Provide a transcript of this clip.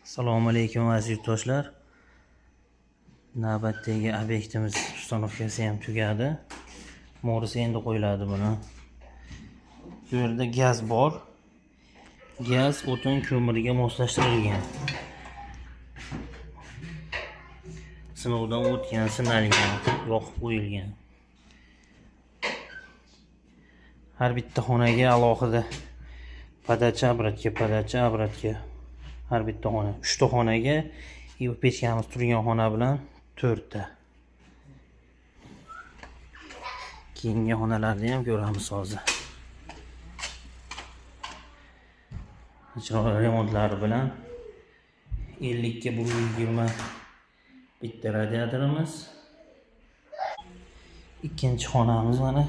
Assalomu alaykum aziz yurtdoshlar. Navbatdagi obyektimiz ustanovkasi ham tugadi. Morisi endi qo'yiladi buni. Bu yerda gaz bor. Gaz o'tin ko'miriga moslashtirilgan. Sinovdan o'tgan, sinalgan, yoqib qo'yilgan. Har bitta xonaga alohida podacha obratga har bitta xona. 3 ta xonaga pechkamiz turgan xona bilan 4 ta. Keyingi xonalarni ham ko'ramiz hozir. Chiroyli remontlari bilan 50 ga 120 bitta radiatorimiz. Ikkinchi xonamiz mana